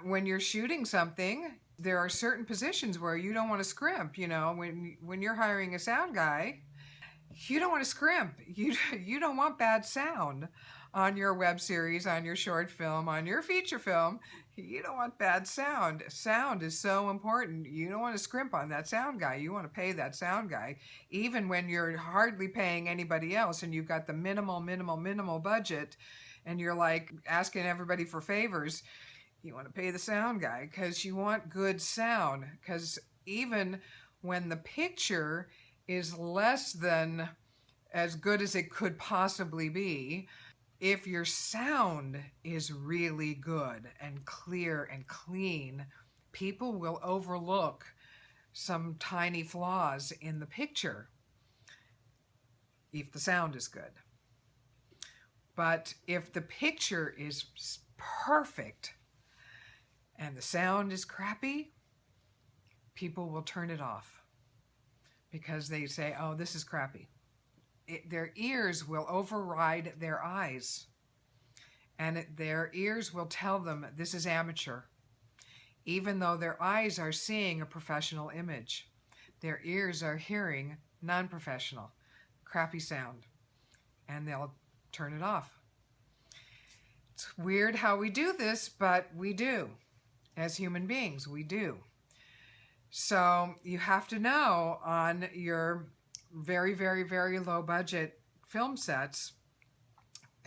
when you're shooting something, there are certain positions where you don't want to scrimp. You know, when you're hiring a sound guy, you don't want to scrimp. You don't want bad sound on your web series, on your short film, on your feature film. You don't want bad sound. Sound is so important. You don't want to scrimp on that sound guy. You want to pay that sound guy, even when you're hardly paying anybody else and you've got the minimal budget, and you're like asking everybody for favors. You want to pay the sound guy because you want good sound. Because even when the picture is less than as good as it could possibly be, if your sound is really good and clear and clean, people will overlook some tiny flaws in the picture if the sound is good. But if the picture is perfect and the sound is crappy, people will turn it off because they say, oh, this is crappy. Their ears will override their eyes, and their ears will tell them this is amateur, even though their eyes are seeing a professional image. Their ears are hearing non-professional, crappy sound, and they'll turn it off. It's weird how we do this, but we do. As human beings, we do. So you have to know on your very low budget film sets,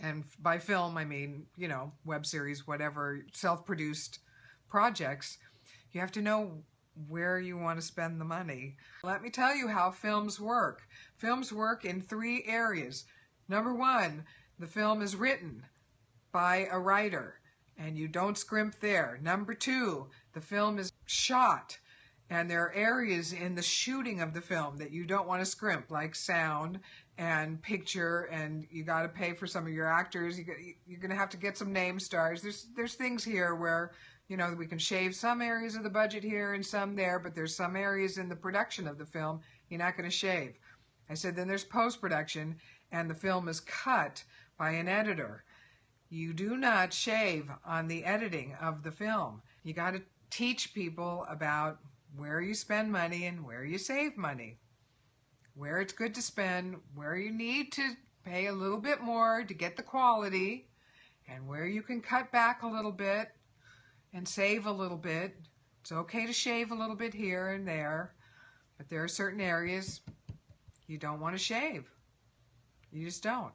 and by film I mean, you know, web series, whatever, self-produced projects, you have to know where you want to spend the money. Let me tell you how films work. Films work in 3 areas. Number 1, the film is written by a writer and you don't scrimp there. Number 2, the film is shot, and there are areas in the shooting of the film that you don't want to scrimp, like sound and picture, and you got to pay for some of your actors. You're going to have to get some name stars. There's things here where, you know, we can shave some areas of the budget here and some there, but there's some areas in the production of the film you're not going to shave. I said then there's post-production, and the film is cut by an editor. You do not shave on the editing of the film. You got to teach people about where you spend money and where you save money, where it's good to spend, where you need to pay a little bit more to get the quality, and where you can cut back a little bit and save a little bit. It's okay to shave a little bit here and there, but there are certain areas you don't want to shave. You just don't.